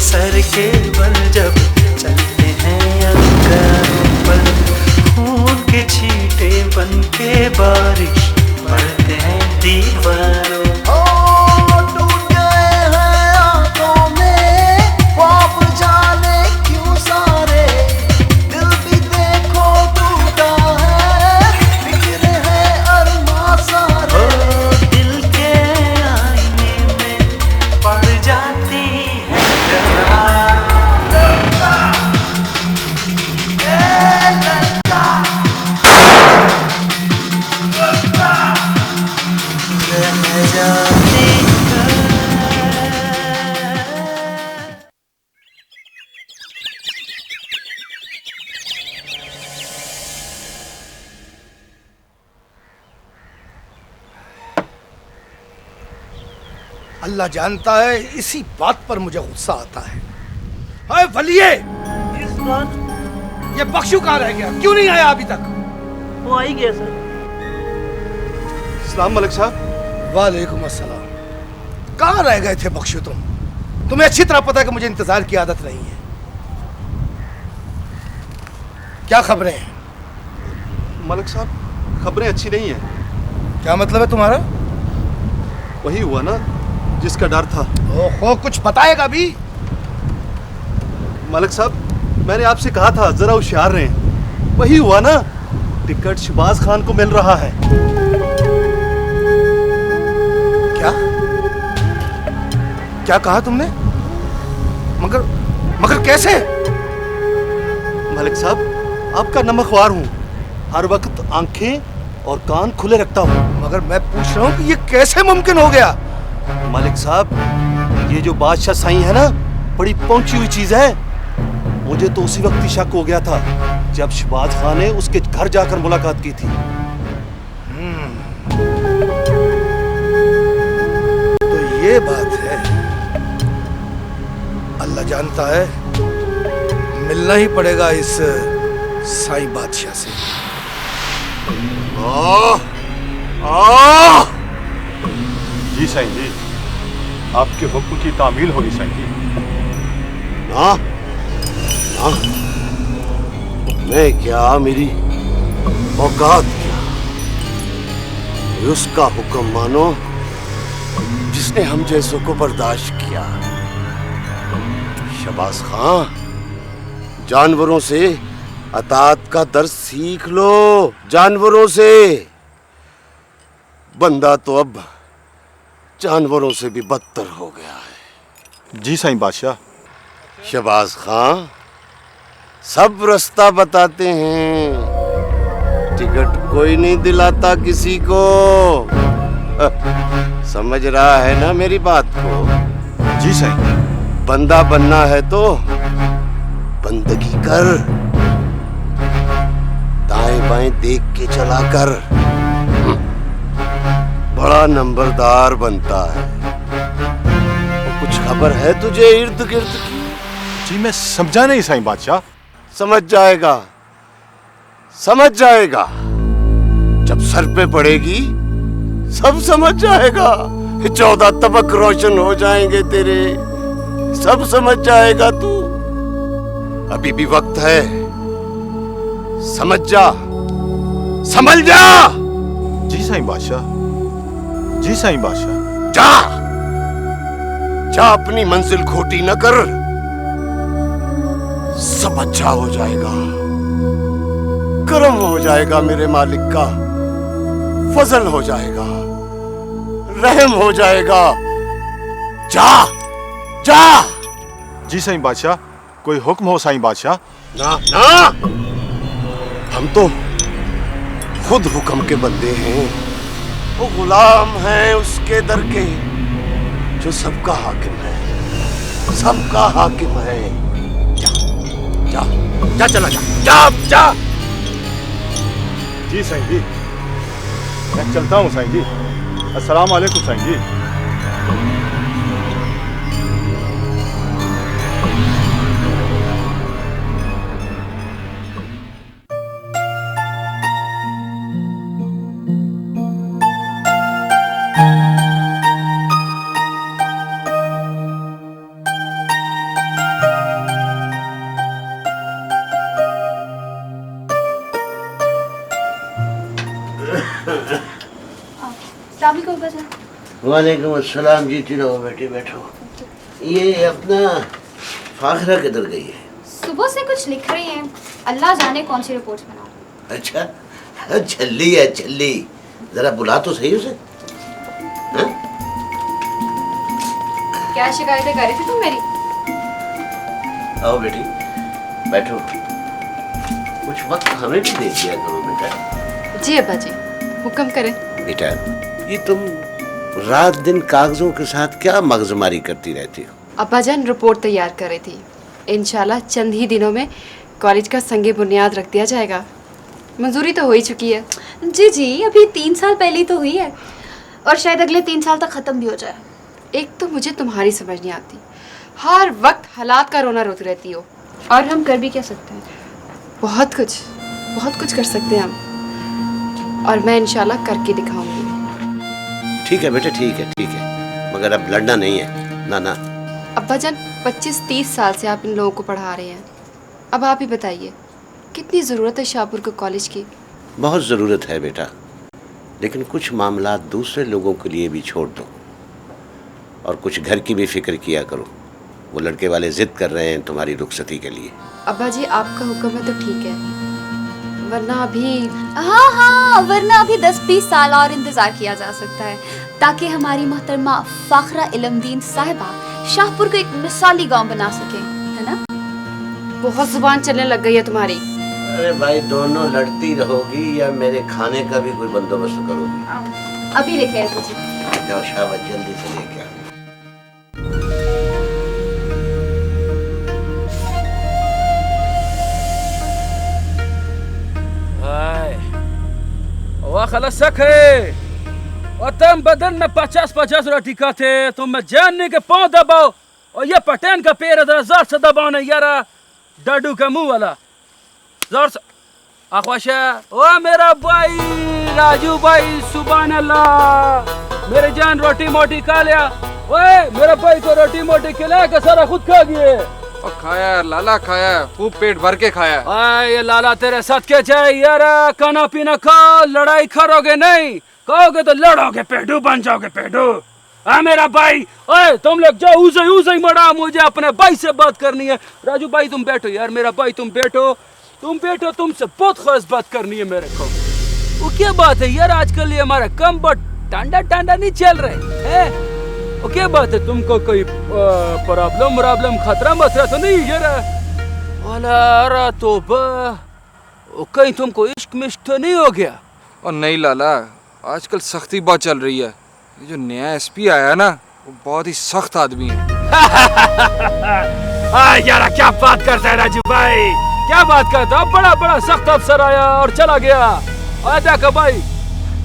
Sir के बल जब चलते हैं अंगारों पर, खून के छींटे बन के बारिश पड़ते हैं दीवारों। अल्लाह जानता है इसी बात पर मुझे गुस्सा आता है। हाय वलिये, इस बात ये बख्शू कहाँ रह गया? क्यों नहीं आया अभी तक? वो आ ही गया सर। सलाम मलिक साहब। वालेकुम अस्सलाम। कहाँ रह गए थे बख्शू तुम? तुम्हें अच्छी तरह पता है कि मुझे इंतजार की आदत नहीं है। क्या खबरें हैं? मलिक साहब खबरें अच्छी नहीं है। क्या मतलब है तुम्हारा? वही हुआ ना जिसका डर था। ओहो, कुछ बताएगा भी? मलिक साहब मैंने आपसे कहा था जरा होशियार रहें। वही हुआ ना, टिकट शहबाज खान को मिल रहा है। क्या क्या कहा तुमने? मगर कैसे? मलिक साहब आपका नमकवार हूँ, हर वक्त आंखें और कान खुले रखता हूँ। मगर मैं पूछ रहा हूँ कि ये कैसे मुमकिन हो गया? मलिक साहब ये जो बादशाह साईं है ना, बड़ी पहुंची हुई चीज है। मुझे तो उसी वक्त ही शक हो गया था जब शहबाज खान ने उसके घर जाकर मुलाकात की थी। तो ये बात है। अल्लाह जानता है मिलना ही पड़ेगा इस साईं बादशाह से। जी साईं जी, आपके हुक्म की तामील होगी साईं जी। ना ना, मैं क्या, मेरी औकात क्या? उसका हुक्म मानो जिसने हम जैसों को बर्दाश्त किया। शहबाज खान, जानवरों से अतात का दर्द सीख लो। जानवरों से। बंदा तो अब जानवरों से भी बदतर हो गया है। जी साईं बादशाह। शहबाज खान सब रास्ता बताते हैं, टिकट कोई नहीं दिलाता किसी को। समझ रहा है ना मेरी बात को? जी साईं। बंदा बनना है तो बंदगी कर, दाएं बाएं देख के चला कर, बड़ा नंबरदार बनता है। और कुछ खबर है तुझे इर्द गिर्द की? जी मैं समझा नहीं साईं बादशाह। समझ जाएगा, समझ जाएगा। जब सर पे पड़ेगी सब समझ जाएगा। 14 तबक रोशन हो जाएंगे तेरे, सब समझ जाएगा तू। अभी भी वक्त है, समझ जा, समझ जा। जी साईं बादशाह, जी साईं बादशाह। जा जा, अपनी मंजिल खोटी न कर। सब अच्छा हो जाएगा, करम हो जाएगा मेरे मालिक का, फजल हो जाएगा, रहम हो जाएगा। जा जा। जी साईं बादशाह, कोई हुक्म हो साईं बादशाह। ना ना, हम तो खुद हुक्म के बंदे हैं। वो गुलाम हैं उसके दर के, जो सबका हाकिम है, सबका हाकिम है। जा जा जा, चला जा जा जा। जी साईं जी, मैं चलता हूँ साईं जी। अस्सलाम वालेकुम साईं जी। वालेकुम अब्बाजान। वालेकुम अस्सलाम। जीती रहो बेटी, बैठो। ये अपना फाखरा किधर गई है? सुबह से कुछ लिख रही हैं, अल्लाह जाने कौन सी रिपोर्ट बना। अच्छा, छल्ली है छल्ली। जरा बुला तो सही उसे। हाँ? क्या शिकायतें कर रही थी तुम मेरी? आओ बेटी, बैठो। कुछ वक्त हमें भी दे दिया करो बेटा। जी अब्बा जी, हुक्म करें। बेटा, ये तुम रात दिन कागजों के साथ क्या मगजमारी करती रहती हो? अब्बाजान रिपोर्ट तैयार कर रही थी। इंशाल्लाह चंद ही दिनों में कॉलेज का संगे बुनियाद रख दिया जाएगा। मंजूरी तो हो ही चुकी है। जी जी, अभी 3 साल पहले ही तो हुई है और शायद अगले 3 साल तक ख़त्म भी हो जाए। एक तो मुझे तुम्हारी समझ नहीं आती, हर वक्त हालात का रोना रोती रहती हो। और हम कर भी क्या सकते हैं? बहुत कुछ कर सकते हैं हम, और मैं इंशाल्लाह करके दिखाऊंगी। ठीक है बेटा, ठीक है, मगर अब लड़ना नहीं है। ना ना। अब्बाजान 25-30 साल से आप इन लोगों को पढ़ा रहे हैं, अब आप ही बताइए कितनी ज़रूरत है शाहपुर को कॉलेज की? बहुत ज़रूरत है बेटा, लेकिन कुछ मामला दूसरे लोगों के लिए भी छोड़ दो और कुछ घर की भी फिक्र किया करो। वो लड़के वाले जिद कर रहे हैं तुम्हारी रुखसती के लिए। अब्बा जी आपका हुक्म है तो ठीक है, वरना अभी हाँ, वरना अभी 10-20 साल और इंतज़ार किया जा सकता है ताकि हमारी मोहतरमा फाखरा इल्मदीन साहिबा शाहपुर को एक मिसाली गांव बना सके, है ना? बहुत जुबान चलने लग गई है तुम्हारी। अरे भाई, दोनों लड़ती रहोगी या मेरे खाने का भी कोई बंदोबस्त करोगी? अभी लेके आए तुझे। जाओ शाबाश, जल्दी से लेके आओ। खलस है और तुम बदन में 50-50 रोटी खाते, तुम में जानने के पाँव दबाओ और ये पटेन का पैर इधर जोर से दबाओ ना यारा, डाडू का मुंह वाला जोर से। आख्वाशा ओ मेरा भाई राजू भाई, सुभान अल्लाह, मेरे जान रोटी मोटी खा लिया। ओए मेरे भाई को रोटी मोटी खिला के सारा खुद खा गए। और खाया लाला, खाया खूब पेट भर के खाया। ये लाला तेरे साथ क्या चाहिए यार? खाना पीना खाओ, लड़ाई करोगे नहीं, कहोगे तो लड़ोगे, पेडू बन जाओगे पेडू। मेरा भाई, ओए तुम लोग जाओ, उसे मरा, मुझे अपने भाई से बात करनी है। राजू भाई तुम बैठो यार, मेरा भाई तुम बैठो, तुमसे बहुत खास बात करनी है मेरे को। वो क्या बात है यार, आजकल ये हमारा कम बट टांडा नहीं चल रहे है? वो क्या बात है, तुमको कोई प्रॉब्लम खतरा मसरा तो नहीं यार? अरे तौबा, कहीं तुमको इश्क मिश्क तो नहीं हो गया? और नहीं लाला, आजकल सख्ती बहुत चल रही है। ये जो नया एसपी आया ना, वो बहुत ही सख्त आदमी है। यार क्या बात करता है राजू भाई, क्या बात करता है? बड़ा सख्त अफसर आया और चला गया। देखो भाई,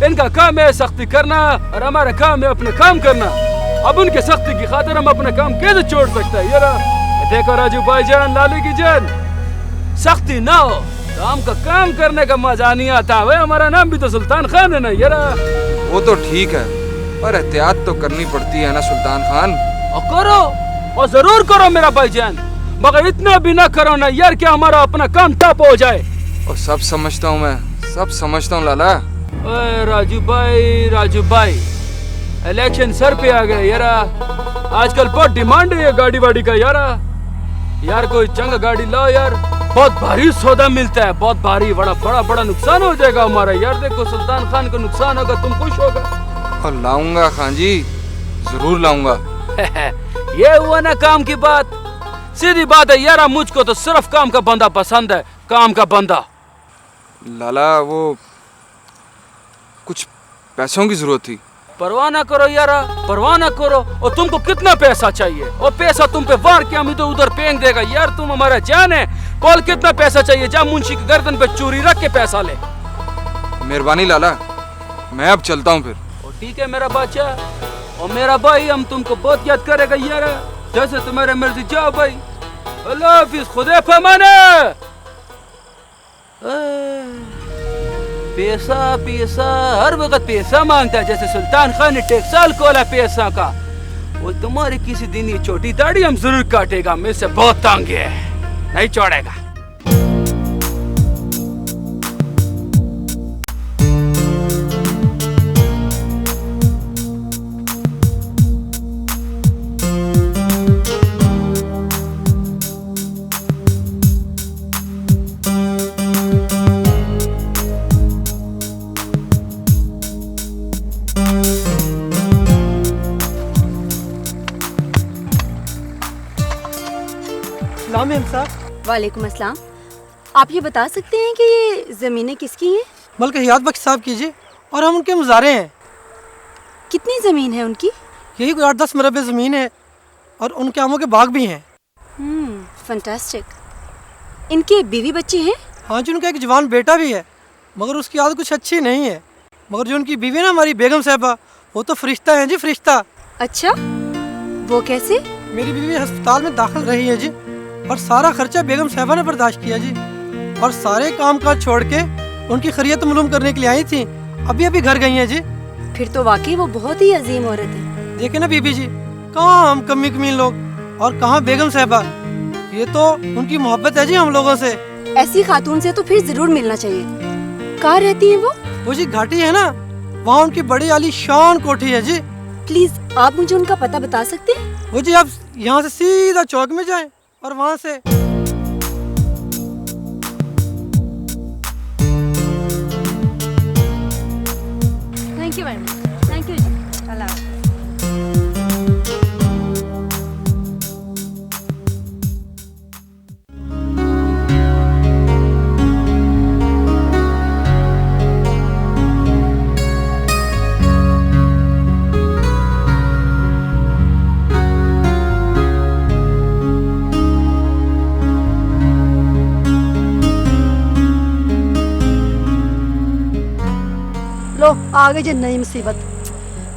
इनका काम है सख्ती करना और हमारा काम है अपने काम करना। अब उनके सख्ती की खातिर हम अपना काम कैसे छोड़ सकते हैं यार? देखो राजू भाई जान, लाली की जान, सख्ती ना हो तो हमको काम करने का मजा नहीं आता। वे हमारा नाम भी तो सुल्तान खान है ना यार? वो तो ठीक है, पर एहतियात तो करनी पड़ती है ना सुल्तान खान। और करो, और जरूर करो मेरा भाईजान, मगर इतना भी ना करो ना यार कि हमारा अपना काम ठप हो जाए। और सब समझता हूँ मैं, सब समझता हूँ लाला। राजू भाई, इलेक्शन सर पे आ गए यार, आजकल बहुत डिमांड है ये गाड़ी वाड़ी का यार कोई चंगा गाड़ी लाओ यार, बहुत भारी सौदा मिलता है, बहुत भारी, बड़ा नुकसान हो जाएगा हमारा यार। देखो सुल्तान खान को नुकसान होगा, तुम खुश होगा। और लाऊंगा खान जी, जरूर लाऊंगा। ये हुआ ना काम की बात, सीधी बात है यार, मुझको तो सिर्फ काम का बंदा पसंद है, काम का बंदा। लाला वो कुछ पैसों की जरूरत थी। परवाह ना करो यार, परवाह ना करो। और तुमको कितना पैसा चाहिए? और पैसा तुम पे वार के हम इधर उधर फेंक देगा यार, तुम हमारा जान है। कॉल कितना पैसा चाहिए? जा मुंशी की गर्दन पे चूरी रख के पैसा ले। मेहरबानी लाला, मैं अब चलता हूँ फिर। और ठीक है मेरा बच्चा और मेरा भाई, हम तुमको बहुत याद करेगा यार, जैसे तुम्हारे मर्जी। जाओ भाई, अल्लाह हाफिज, खुदा फमाना। पैसा हर वक्त पैसा मांगता है, जैसे सुल्तान खान ने टेक्साल खोला पैसा का। वो तुम्हारी किसी दिन ये छोटी दाढ़ी हम जरूर काटेगा, मेरे से बहुत तंग है, नहीं छोड़ेगा। बेगम साहब। वालेकुम अस्सलाम। आप ये बता सकते हैं कि ये ज़मीनें किसकी हैं? मलक हयात बख्श साहब की जी, और हम उनके मुजारे हैं। कितनी ज़मीन है उनकी? यही कोई 8-10 मरबे ज़मीन है और उनके आमों के बाग भी हैं। फैंटास्टिक। इनके बीवी बच्चे हैं? हाँ जी, उनका एक जवान बेटा भी है, मगर उसकी आदत कुछ अच्छी नहीं है। मगर जो उनकी बीवी ना, हमारी बेगम साहबा, वो तो फरिश्ता है जी, फरिश्ता। अच्छा, वो कैसे? मेरी बीवी अस्पताल में दाखिल रही है जी, और सारा खर्चा बेगम साहबा ने बर्दाश्त किया जी, और सारे काम काज छोड़ के उनकी खैरियत मालूम करने के लिए आई थी। अभी अभी घर गई हैं जी। फिर तो वाकई वो बहुत ही अजीम औरत है। देखे ना बीबी जी, कहाँ हम कमी कमीन लोग और कहाँ बेगम साहबा। ये तो उनकी मोहब्बत है जी हम लोगों से। ऐसी खातून से तो फिर जरूर मिलना चाहिए। कहाँ रहती है वो जी घाटी है ना, वहाँ उनकी बड़ी आली शान कोठी है जी। प्लीज आप मुझे उनका पता बता सकते हैं? वो जी आप यहाँ से सीधा चौक में जाएं और वहाँ से thank you very much. Thank you जी। अल्लाह। लो आ गई जी नई मुसीबत।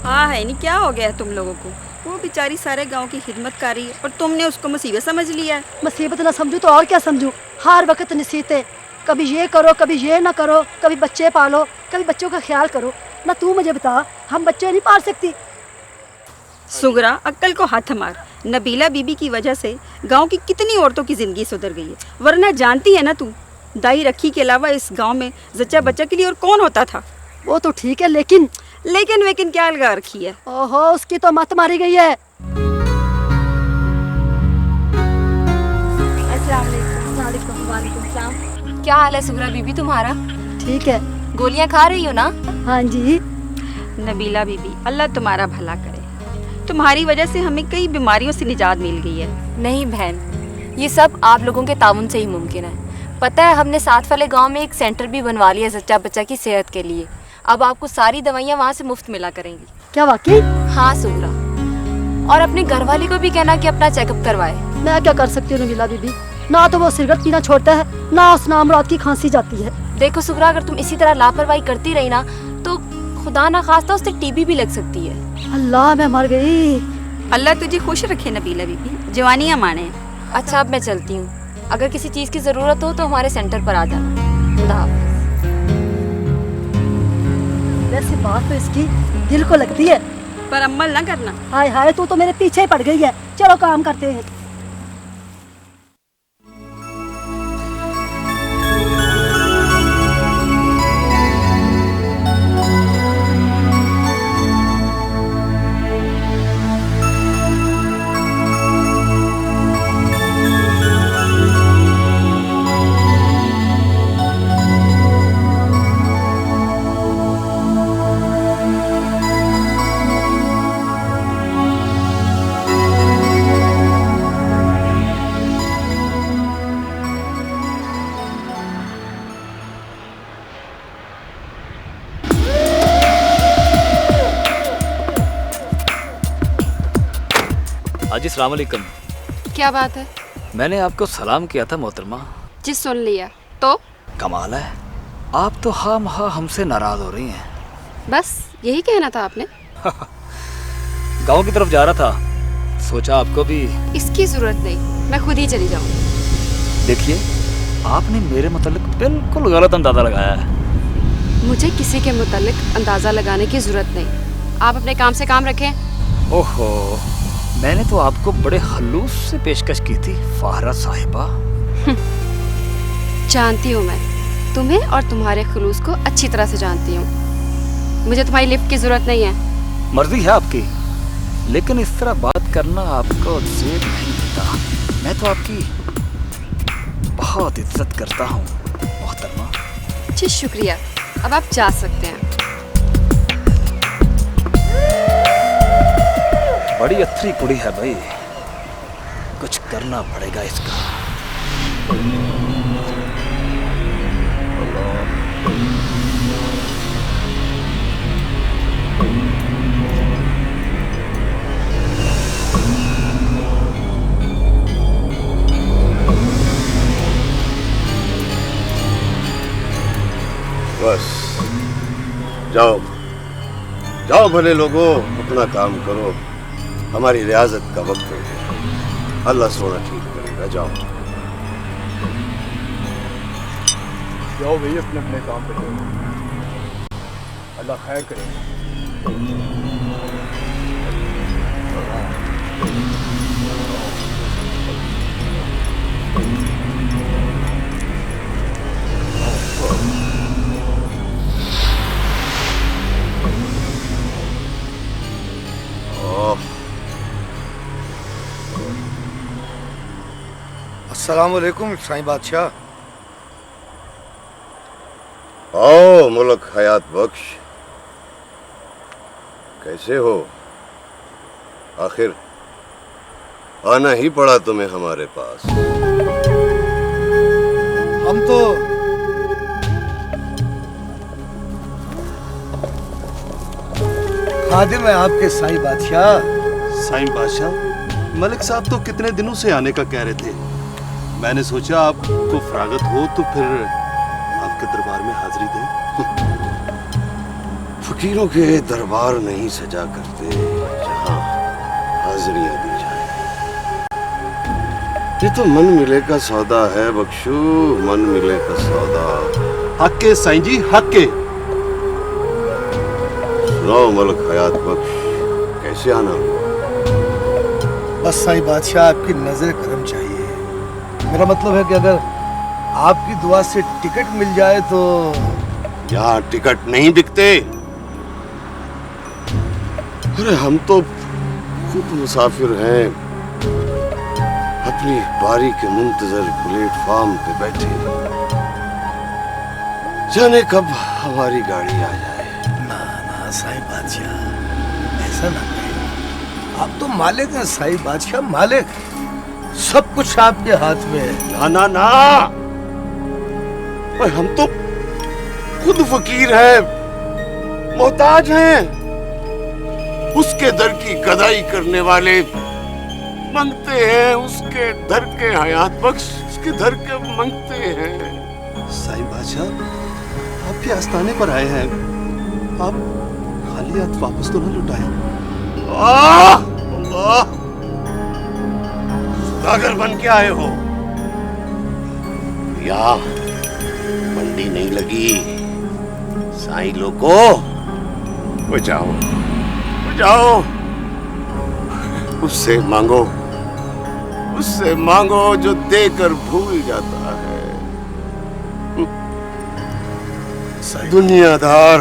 हाँ है नहीं, क्या हो गया है तुम लोगों को? वो बेचारी सारे गांव की खिदमत कर रही है और तुमने उसको मुसीबत समझ लिया है। मुसीबत ना समझू तो और क्या समझू? हर वक्त नसीहतें, कभी ये करो कभी ये ना करो, कभी बच्चे पालो कभी बच्चों का ख्याल करो। ना तू मुझे बता, हम बच्चे नहीं पाल सकती? सुगरा, अक्ल को हाथ मार। नबीला बीबी की वजह से गांव की कितनी औरतों की जिंदगी सुधर गई है। वरना जानती है ना तू, दाई रखी के अलावा इस गांव में जच्चा बच्चा के लिए और कौन होता था? वो तो ठीक है, लेकिन लेकिन क्या लगा रखी है? ओहो, उसकी तो मत मारी गई है। क्या हाल है सुगरा बीबी तुम्हारा? ठीक है। गोलियां खा रही हो ना? हाँ जी। नबीला बीबी, अल्लाह तुम्हारा भला करे। तुम्हारी वजह से हमें कई बीमारियों से निजात मिल गई है। नहीं बहन, ये सब आप लोगों के ताउन से ही मुमकिन है। पता है, हमने साथ वाले गांव में एक सेंटर भी बनवा लिया जच्चा बच्चा की सेहत के लिए। अब आपको सारी दवाइयाँ वहाँ से मुफ्त मिला करेंगी। क्या वाकई? हाँ सुगरा, और अपने घर वाले को भी कहना कि अपना चेकअप करवाए। मैं क्या कर सकती हूँ नबीला बीबी? ना तो वो सिगरेट पीना छोड़ता है, ना उस नाम रात की खांसी जाती है। देखो सुगरा, अगर तुम इसी तरह लापरवाही करती रही ना तो खुदा ना खास्ता उससे टीबी भी लग सकती है। अल्लाह, मैं मर गई। अल्लाह तुझे खुश रखे नबीला बीबी, जवानियाँ माने। अच्छा, अब मैं चलती हूँ। अगर किसी चीज़ की ज़रूरत हो तो हमारे सेंटर पर आ जाना। खुदा हाफ़िज़। वैसे बात तो इसकी दिल को लगती है, पर अमल ना करना। हाय हाय, तू तो मेरे पीछे ही पड़ गई है। चलो काम करते हैं। हाजी अस्सलाम वालेकुम। क्या बात है? मैंने आपको सलाम किया था मोहतरमा। जी सुन लिया। तो कमाल है, आप तो हाँ हमसे नाराज हो रही हैं। बस यही कहना था आपने? गांव की तरफ जा रहा था, सोचा आपको भी। इसकी जरूरत नहीं, मैं खुद ही चली जाऊंगी। देखिए, आपने मेरे मुतालिक बिल्कुल गलत अंदाजा लगाया है। मुझे किसी के मुतालिक अंदाजा लगाने की जरूरत नहीं। आप अपने काम से काम रखें। ओहो, मैंने तो आपको बड़े खलूस से पेशकश की थी फाहरा साहिबा। जानती हूँ, मैं तुम्हें और तुम्हारे खलूस को अच्छी तरह से जानती हूँ। मुझे तुम्हारी लिफ्ट की जरूरत नहीं है। मर्जी है आपकी, लेकिन इस तरह बात करना आपको जेब नहीं देता। मैं तो आपकी बहुत इज्जत करता हूँ मोहतरमा। जी शुक्रिया, अब आप जा सकते हैं। बड़ी अच्छी कुड़ी है भाई, कुछ करना पड़ेगा इसका। बस जाओ जाओ भले लोगों, अपना काम करो। हमारी रियाजत का वक्त है, अल्लाह सोना ठीक करेगा। जाओ जाओ भाई, अपने अपने काम पे जाओ, अल्लाह खैर करेगा। अस्सलाम वालेकुम साईं बादशाह। आओ मुल्क हयात बख्श, कैसे हो? आखिर आना ही पड़ा तुम्हें हमारे पास। हम तो खादिम है आपके साईं बादशाह। साईं बादशाह, मलिक साहब तो कितने दिनों से आने का कह रहे थे। मैंने सोचा आपको फरागत हो तो फिर आपके दरबार में हाजिरी दें। फकीरों के दरबार नहीं सजा करते जहां हाजिरियां दी जाए। ये तो मन मिले का सौदा है बख्शू, मन मिले का सौदा। हक के साईं जी, हक के। सुनाओ मलिक हयात बख्श, कैसे आना? बस साईं बादशाह आपकी नजर करम चाहिए। मेरा मतलब है कि अगर आपकी दुआ से टिकट मिल जाए तो। यहाँ टिकट नहीं बिकते। अरे हम तो खुद मुसाफिर हैं, अपनी बारी के मुंतजर प्लेटफॉर्म पे बैठे, जाने कब हमारी गाड़ी आ जाए। ना ना साईं बादशाह, ऐसा ना कहें। आप तो मालिक हैं साईं बादशाह, मालिक। सब कुछ आपके हाथ में है। ना ना ना, हम तो खुद फकीर हैं, मोहताज हैं। उसके दर की गदाई करने वाले मंगते हैं, उसके दर के हयात बख्श, उसके दर के मंगते हैं। साईं बादशाह, आपके आस्थाने पर आए हैं, आप खाली हाथ वापस तो न लौटाए। सौदागर बन के आए हो या मंडी नहीं लगी? साईं लोगो, वो जाओ जाओ, उससे मांगो, उससे मांगो जो देकर भूल जाता है। दुनियादार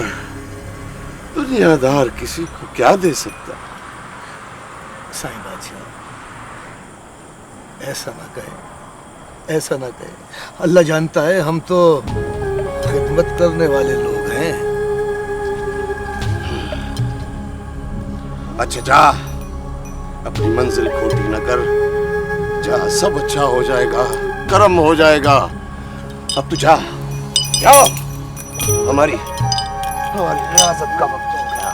दुनियादार किसी को क्या दे सकता? साईं बादशाह, ऐसा ना कहे, ऐसा ना कहे। अल्लाह जानता है हम तो खिदमत करने वाले लोग हैं। अच्छा जा, अपनी मंजिल खोटी न कर, जा, सब अच्छा हो जाएगा, कर्म हो जाएगा। अब तू जा, जाओ, हमारी रियासत का वक्त हो गया।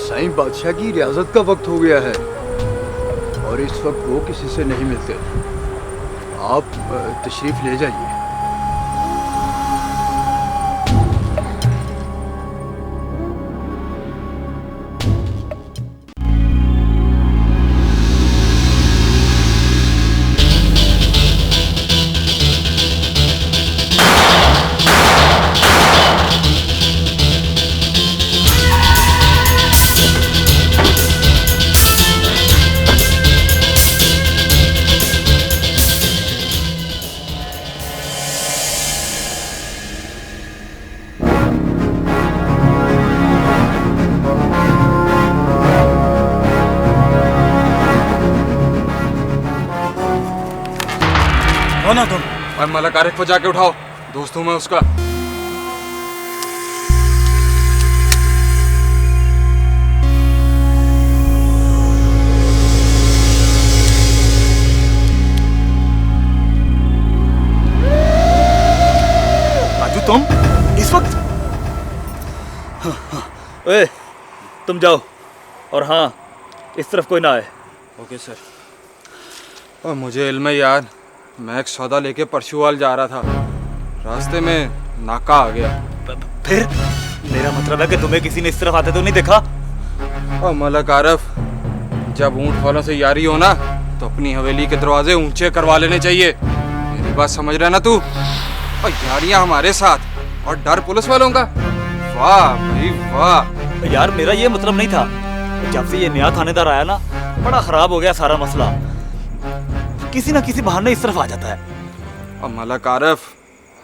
साईं बादशाह की रियासत का वक्त हो गया है और इस वक्त वो किसी से नहीं मिलते। आप तशरीफ ले जाइए। कौन हो तुम? और मलक आरिफ को जाके उठाओ, दोस्त हूँ मैं उसका। राजू तुम इस वक्त? ओए तुम जाओ, और हाँ इस तरफ कोई ना आए। Okay sir. और मुझे इल्म है यार, मैं एक सौदा लेके परशुवाल जा रहा था, रास्ते में नाका आ गया। फिर? मेरा मतलब है कि तुम्हें किसी ने इस तरफ आते तो नहीं देखा? और मलक आरिफ, जब ऊंट वालों से यारी हो ना तो अपनी हवेली के दरवाजे ऊंचे करवा लेने चाहिए। मेरी बात समझ रहा ना तू? और यारियां हमारे साथ और डर पुलिस वालों का। वाह भाई वाह। यार मेरा ये मतलब नहीं था। जब से ये नया थानेदार आया ना, बड़ा खराब हो गया सारा मसला। किसी ना किसी बहाने इस तरफ आ जाता है। और मलक आरिफ,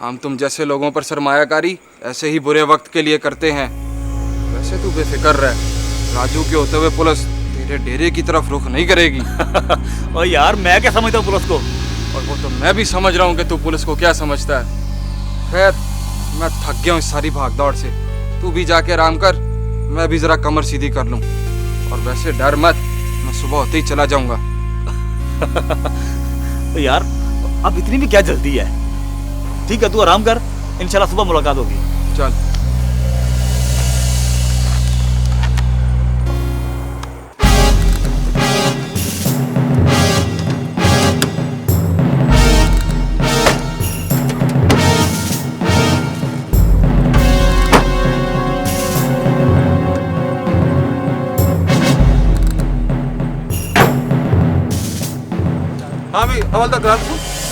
हम तुम जैसे लोगों पर सरमायाकारी ऐसे ही बुरे वक्त के लिए करते हैं। वैसे तू बेफिक्र रह, राजू के होते हुए पुलिस तेरे डेरे की तरफ रुख नहीं करेगी। और यार मैं क्या समझता हूँ पुलिस को? और वो तो मैं भी समझ रहा हूँ कि तू पुलिस को क्या समझता है। खैर मैं थक गया हूँ इस सारी भागदौड़ से, तू भी जाके आराम कर, मैं भी जरा कमर सीधी कर लूँ। और वैसे डर मत, मैं सुबह होते ही चला जाऊंगा। तो यार अब इतनी भी क्या जल्दी है? ठीक है तू आराम कर, इंशाल्लाह सुबह मुलाकात होगी। चल। हाँ भाई हवलदार ग्राहक,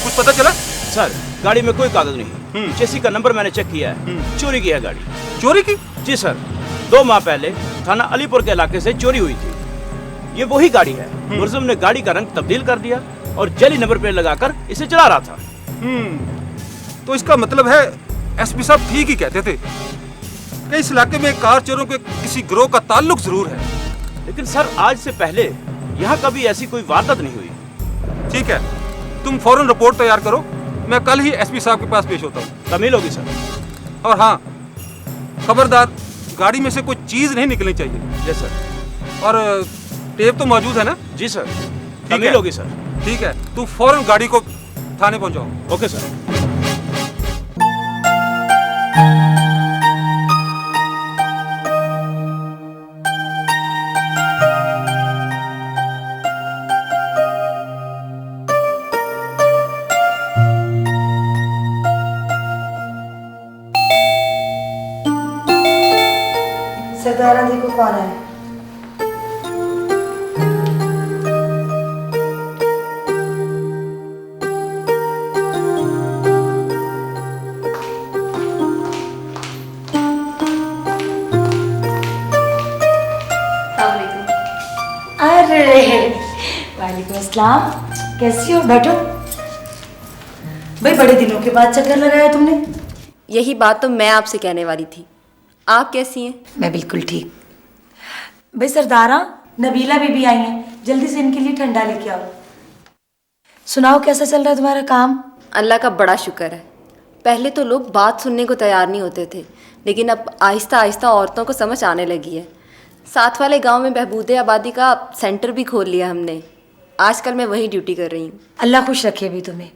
कुछ पता चला? सर गाड़ी में कोई कागज नहीं, चेसी का नंबर मैंने चेक किया है, चोरी की है गाड़ी। चोरी की? जी सर, 2 माह पहले थाना अलीपुर के इलाके से चोरी हुई थी। ये वही गाड़ी है। मुलजिम ने गाड़ी का रंग तब्दील कर दिया और जली नंबर प्लेट लगाकर इसे चला रहा था। तो इसका मतलब है एसपी साहब ठीक ही कहते थे कि इस इलाके में कार चोरों के किसी गिरोह का ताल्लुक जरूर है। लेकिन सर आज से पहले यहाँ कभी ऐसी कोई वारदात नहीं हुई। ठीक है, तुम फौरन रिपोर्ट तैयार करो, मैं कल ही एसपी साहब के पास पेश होता हूँ। तमील होगी सर। और हाँ खबरदार, गाड़ी में से कोई चीज नहीं निकलनी चाहिए। जी सर। और टेप तो मौजूद है ना? जी सर। तमील होगी सर। ठीक है, तू फौरन गाड़ी को थाने पहुंचाओ। Okay sir. सरदारा देखो कौन है। अरे वालेकुम अस्सलाम, कैसी हो? बैठो। भाई बड़े दिनों के बाद चक्कर लगाया तुमने। यही बात तो मैं आपसे कहने वाली थी। आप कैसी हैं? मैं बिल्कुल ठीक। भाई सरदारा, नबीला बीबी आई हैं, जल्दी से इनके लिए ठंडा लेके आओ। सुनाओ कैसा चल रहा है तुम्हारा काम? अल्लाह का बड़ा शुक्र है। पहले तो लोग बात सुनने को तैयार नहीं होते थे, लेकिन अब आहिस्ता आहिस्ता औरतों को समझ आने लगी है। साथ वाले गांव में बहबूदे आबादी का सेंटर भी खोल लिया हमने। आजकल मैं वहीं ड्यूटी कर रही हूँ। अल्लाह खुश रखे भी तुम्हें।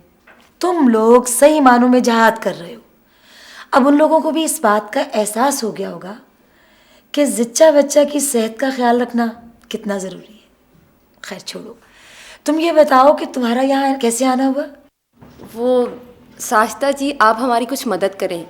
तुम लोग सही मानों में जहाद कर रहे हो। अब उन लोगों को भी इस बात का एहसास हो गया होगा कि ज़च्चा बच्चा की सेहत का ख्याल रखना कितना ज़रूरी है। खैर छोड़ो, तुम ये बताओ कि तुम्हारा यहाँ कैसे आना हुआ? वो साश्ता जी, आप हमारी कुछ मदद करें।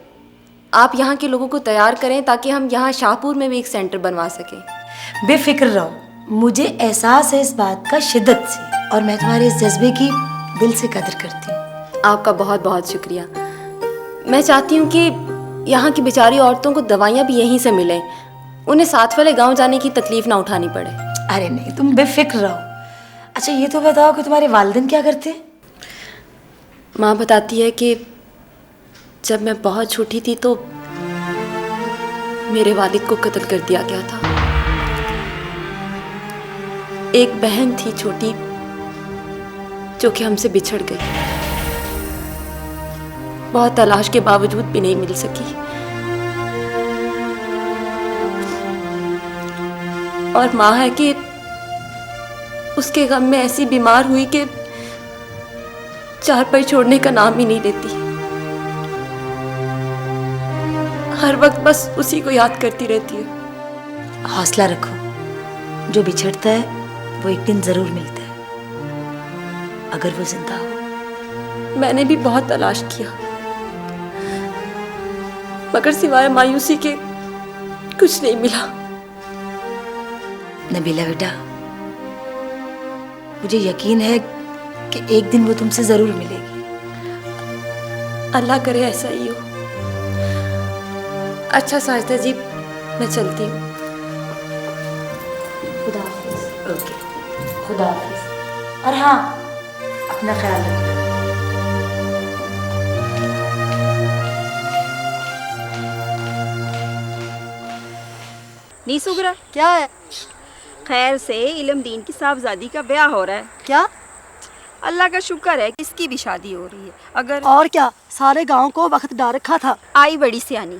आप यहाँ के लोगों को तैयार करें ताकि हम यहाँ शाहपुर में भी एक सेंटर बनवा सकें। बेफिक्र रहो, मुझे एहसास है इस बात का शिद्दत से, और मैं तुम्हारे इस जज्बे की दिल से कदर करती हूँ। आपका बहुत बहुत शुक्रिया। मैं चाहती हूँ कि यहाँ की बेचारी औरतों को दवाइयाँ भी यहीं से मिलें, उन्हें साथ वाले गांव जाने की तकलीफ ना उठानी पड़े। अरे नहीं, तुम बेफिक्र रहो। अच्छा ये तो बताओ कि तुम्हारे वालिदैन क्या करते हैं? माँ बताती है कि जब मैं बहुत छोटी थी तो मेरे वालिद को कत्ल कर दिया गया था। एक बहन थी छोटी जो कि हमसे बिछड़ गई। बहुत तलाश के बावजूद भी नहीं मिल सकी। और माँ है कि उसके गम में ऐसी बीमार हुई कि चारपाई छोड़ने का नाम ही नहीं लेती। हर वक्त बस उसी को याद करती रहती है। हौसला रखो, जो बिछड़ता है वो एक दिन जरूर मिलता है, अगर वो जिंदा हो। मैंने भी बहुत तलाश किया, मगर सिवाय मायूसी के कुछ नहीं मिला। नबीला बेटा, मुझे यकीन है कि एक दिन वो तुमसे जरूर मिलेगी। अल्लाह करे ऐसा ही हो। अच्छा साजिदा जी, मैं चलती हूँ। खुदा हाफिज। ओके, खुदा हाफिज। और हाँ, अपना ख्याल रखना। नी सुगरा, क्या है? खैर से इल्मदीन की साहबजादी का ब्याह हो रहा है। क्या? अल्लाह का शुक्र है कि इसकी भी शादी हो रही है। अगर और क्या, सारे गांव को वक्त डाल रखा था। आई बड़ी सियानी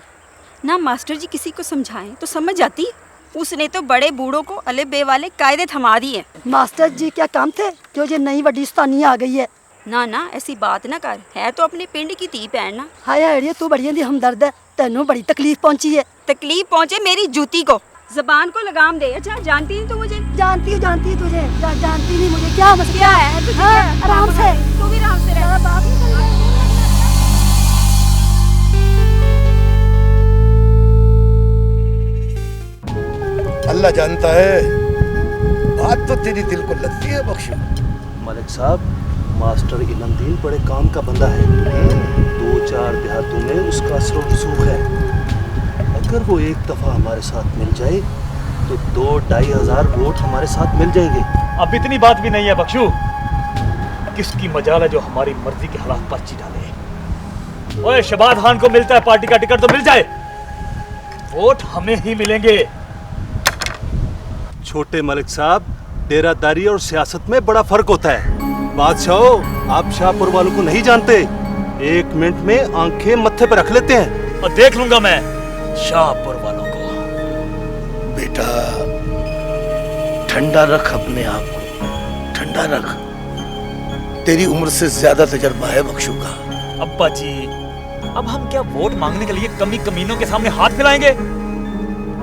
ना, मास्टर जी किसी को समझाएं तो समझ जाती। उसने तो बड़े बूढ़ों को अले बे वाले कायदे थमा दिए। मास्टर जी क्या काम थे जो ये नई वड्डी स्थानी आ गई है? ना ना, ऐसी बात ना कर, है तो अपने पिंड की धी भैन ना। हाय अड़िए, तू बड़ी दी हमदर्द है, तेनों बड़ी तकलीफ पहुंची है। तकलीफ पहुंचे मेरी जूती को, जबान को लगाम दे। अच्छा, जानती नहीं तू मुझे? जानती तुझे, जानती नहीं मुझे। क्या मसला क्या है तुझे? आराम से, तू भी आराम से रह। बात नहीं कर। अल्लाह जानता है, बात तो तेरी दिल को लगती है बख्शू। मलिक साहब, मास्टर इल्मदीन बड़े काम का बंदा है। 2-4 देहातों में उसका असर और रसूख है। अगर वो एक दफा हमारे साथ मिल जाए तो 2-2.5 हजार वोट हमारे साथ मिल जाएंगे। अब इतनी बात भी नहीं है बख्शू। किसकी मजाल है जो हमारी मर्जी के खिलाफ पर्ची डाले। ओए, शबाद खान को मिलता है पार्टी का टिकट तो मिल जाए, वोट हमें ही मिलेंगे। छोटे मलिक साहब, डेरादारी और सियासत में बड़ा फर्क होता है। बादशाह, आप शाहपुर वालों को नहीं जानते। 1 मिनट में आंखें मत्थे पर रख लेते हैं। और देख लूंगा मैं शाहपुर वालों को। बेटा, ठंडा रख अपने आप को, ठंडा रख। तेरी उम्र से ज्यादा तजर्बा है बख्शू का। अब्बा जी, अब हम क्या वोट मांगने के लिए कमीनों के सामने हाथ फैलाएंगे?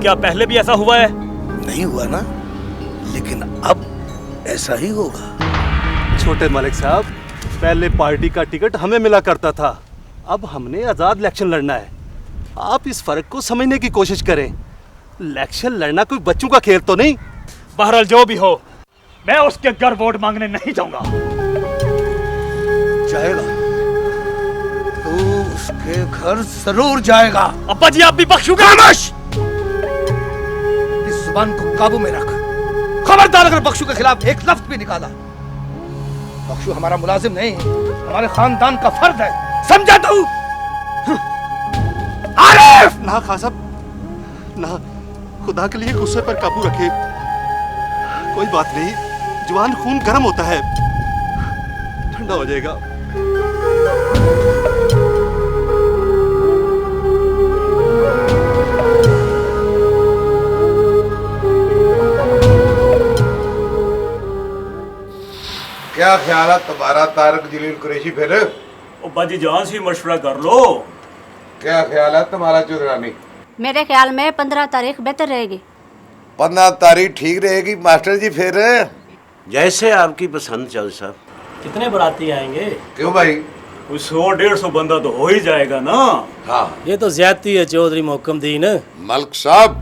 क्या पहले भी ऐसा हुआ है? नहीं हुआ ना, लेकिन अब ऐसा ही होगा। छोटे मलिक साहब, पहले पार्टी का टिकट हमें मिला करता था, अब हमने आजाद इलेक्शन लड़ना है। आप इस फर्क को समझने की कोशिश करें। इलेक्शन लड़ना कोई बच्चों का खेल तो नहीं। बहरहाल जो भी हो, मैं उसके घर वोट मांगने नहीं जाऊंगा। जाएगा तो उसके घर जरूर जाएगा। अब्बा जी, आप भी बख्शू खामोश। इस जुबान को काबू में रख। खबरदार अगर बख्शू के खिलाफ एक लफ्ज भी निकाला। बख्शू हमारा मुलाजिम नहीं, हमारे खानदान का फर्द है, समझा तू? आरिफ! ना खान साहब, ना, खुदा के लिए गुस्से पर काबू रखे। कोई बात नहीं, जवान खून गर्म होता है, ठंडा हो जाएगा। क्या ख्याल है तुम्हारा तारक जलील कुरैशी? फिर बाजी जान से मशवरा कर लो। क्या ख्याल है तुम्हारा चुरानी? मेरे ख्याल में 15 तारीख बेहतर रहेगी। 15 तारीख ठीक रहेगी मास्टर जी। फिर जैसे आपकी पसंद चल साहब। कितने बराती आएंगे? क्यों भाई? 100-150 बंदा तो हो ही जाएगा ना। हाँ, ये तो ज्यादती है चौधरी मोहकमदीन। मलिक साहब,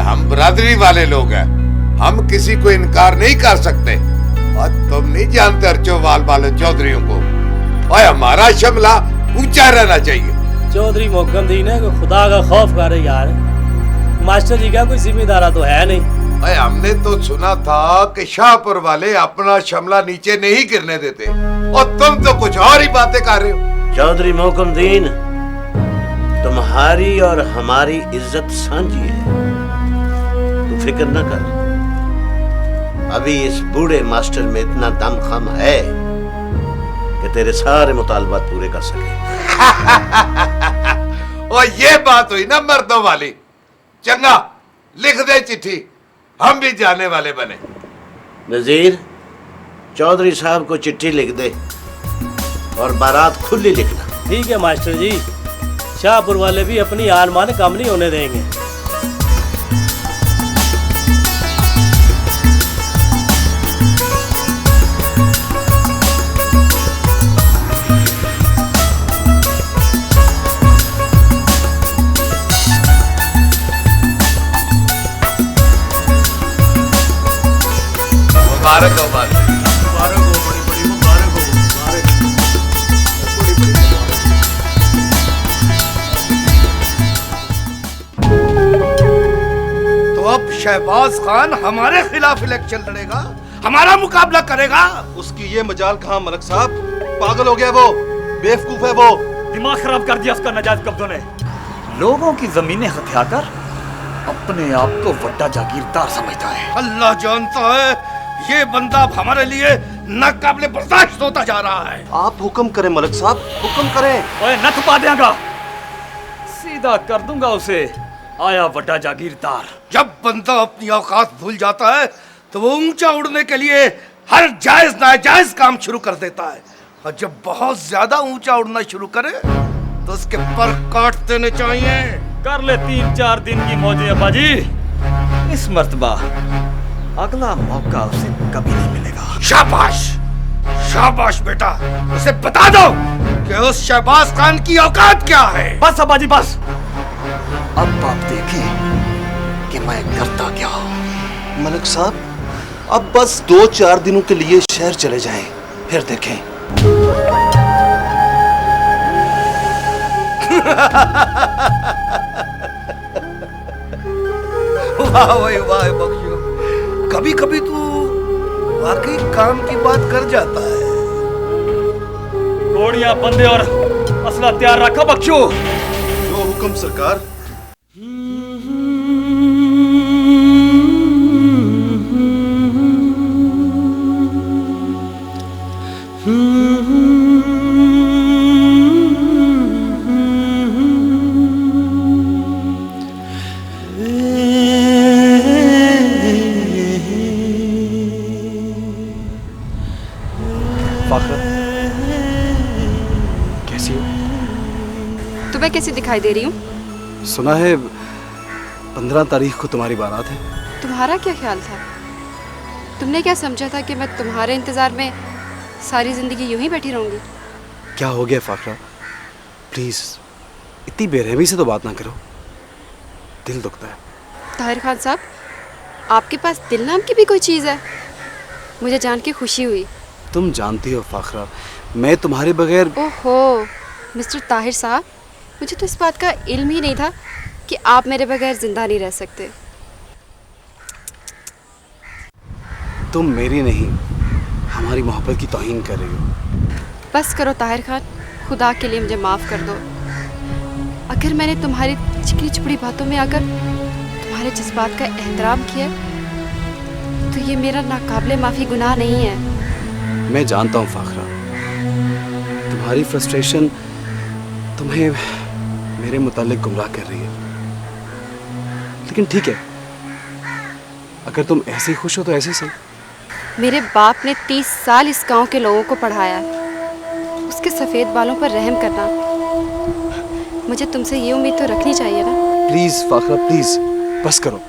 हम बरादरी वाले लोग हैं, हम किसी को इनकार नहीं कर सकते। और तुम नहीं जानते अर्चोवाल वाले चौधरियों को। और हमारा शमला ऊंचा रहना चाहिए। चौधरी मोहकमदीन है, खुदा का खौफ कर यार। मास्टर जी का कोई जिम्मेदारा तो है नहीं। अरे हमने तो सुना था कि शाहपुर वाले अपना शमला नीचे नहीं गिरने देते, और तुम तो कुछ और ही बातें कर रहे हो। चौधरी मोहकमदीन, तुम्हारी और हमारी इज्जत सांझी है, तू फिक्र न कर। अभी इस बूढ़े मास्टर में इतना दमखम है कि तेरे सारे मुतालबात पूरे कर सके। और ये बात हुई ना मर्दों वाली। चंगा, लिख दे चिट्ठी, हम भी जाने वाले बने। नजीर, चौधरी साहब को चिट्ठी लिख दे और बारात खुली लिखना। ठीक है मास्टर जी, शाहपुर वाले भी अपनी आलमान कम नहीं होने देंगे। मुबारक हो बात, मुबारक हो, बड़ी बड़ी मुबारक हो, तो अब शहबाज खान हमारे खिलाफ इलेक्शन लड़ेगा, हमारा मुकाबला करेगा। उसकी ये मजाल कहाँ मलक साहब, पागल हो गया वो, बेवकूफ है वो। दिमाग खराब कर दिया उसका नाजायज कब्जों ने। लोगों की जमीनें हथियाकर अपने आप को बड़ा जागीरदार समझता है। अल्लाह जानता है ये बंदा अब हमारे लिए नाकाबिले बर्दाश्त होता जा रहा है। आप हुक्म करें मलक साहब, हुक्म करें। ओए न थपा देगा, सीधा कर दूंगा उसे, आया बड़ा जागीरदार। जब बंदा अपनी औकात भूल जाता है तो वो ऊंचा उड़ने के लिए हर जायज नाजायज काम शुरू कर देता है, और जब बहुत ज्यादा ऊंचा उड़ना शुरू करे तो उसके पर काट देने चाहिए। कर ले 3-4 दिन की मौजें अब्बाजी। इस मर्तबा अगला मौका उसे कभी नहीं मिलेगा। शाबाश, शाबाश बेटा, उसे बता दो कि उस शहबाज खान की औकात क्या है। बस अब्बाजी बस, अब आप देखें कि मैं करता क्या हूं। मलक साहब, अब बस 2-4 दिनों के लिए शहर चले जाएं, फिर देखें। वाह भाई वाह बख्शू, कभी कभी तू वाकई काम की बात कर जाता है। घोड़ियां बंदे और असला तैयार रखो बख्शू। जो हुक्म सरकार। तुम्हें कैसी दिखाई दे रही हूँ? सुना है 15 तारीख को तुम्हारी बारात है। तुम्हारा क्या ख्याल था? तुमने क्या समझा था कि मैं तुम्हारे इंतजार में सारी जिंदगी यूं ही बैठी रहूंगी? क्या हो गया फाखरा, प्लीज इतनी बेरहमी से तो बात ना करो, दिल दुखता है। ताहिर खान साहब, आपके पास दिल नाम की भी कोई चीज़ है? मुझे जान के खुशी हुई। तुम जानती हो फाखरा, मैं तुम्हारे बगैर। ओहो मिस्टर ताहिर साहब, मुझे तो इस बात का इल्म ही नहीं था कि आप मेरे बगैर जिंदा नहीं रह सकते। तुम मेरी नहीं, हमारी मोहब्बत की तौहीन कर रही हो। बस करो ताहिर खान, खुदा के लिए मुझे माफ़ कर दो। अगर मैंने तुम्हारी चिकनी चुपड़ी बातों में आकर तुम्हारे जज्बात का एहतराम किया तो ये मेरा नाकाबिले माफ़ी गुनाह नहीं है। मैं जानता हूँ फाखरा, तुम्हारी फ्रस्ट्रेशन तुम्हें मेरे मुतालिक गुमराह कर रही है, लेकिन ठीक है, अगर तुम ऐसे खुश हो तो ऐसे सही। मेरे बाप ने 30 साल इस गांव के लोगों को पढ़ाया है, उसके सफ़ेद बालों पर रहम करना, मुझे तुमसे ये उम्मीद तो रखनी चाहिए ना। प्लीज फाखरा प्लीज, बस करो,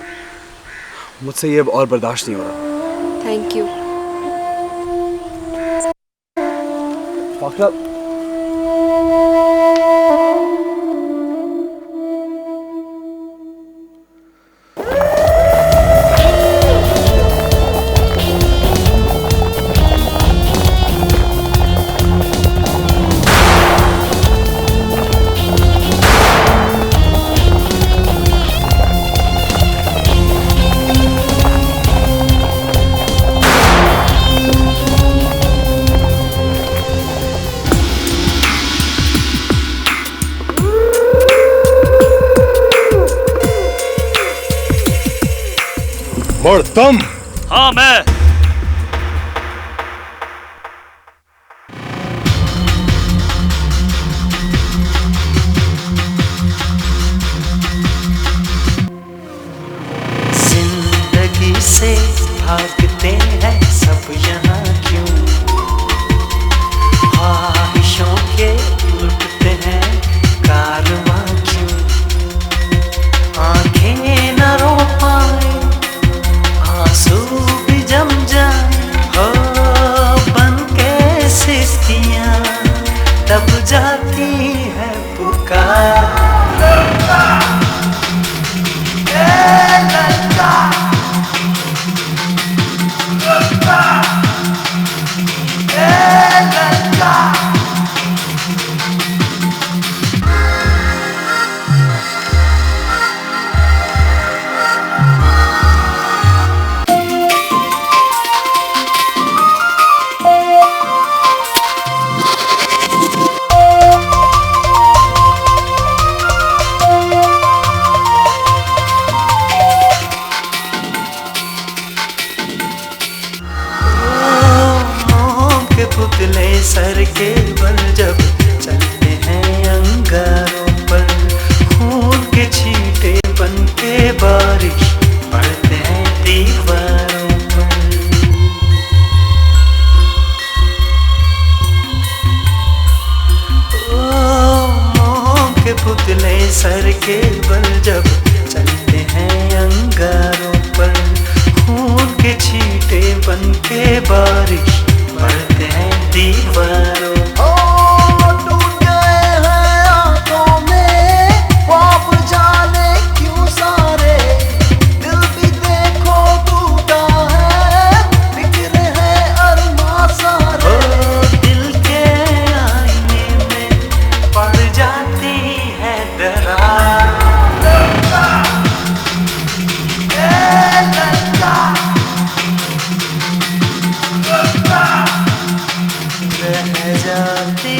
मुझसे ये अब और बर्दाश्त नहीं हो रहा। Thank you Fakhra. तुम? हाँ मैं। पुतले सर के बल जब चलते हैं अंगारों पर, खून के छींटे बन के बारिश पड़ते हैं दीवारों पर। ओ मोह के पुतले सर के बल जब चलते हैं अंगारों पर, खून के छींटे बन के बारिश पड़ते हैं दीवारों पर। टूट गए हैं आंखों में ख्वाब जाने क्यों सारे, दिल भी देखो टूटा है, बिखरे हैं अरमां सारे। दिल के आईने में पड़ जाती है दरार, रह जाती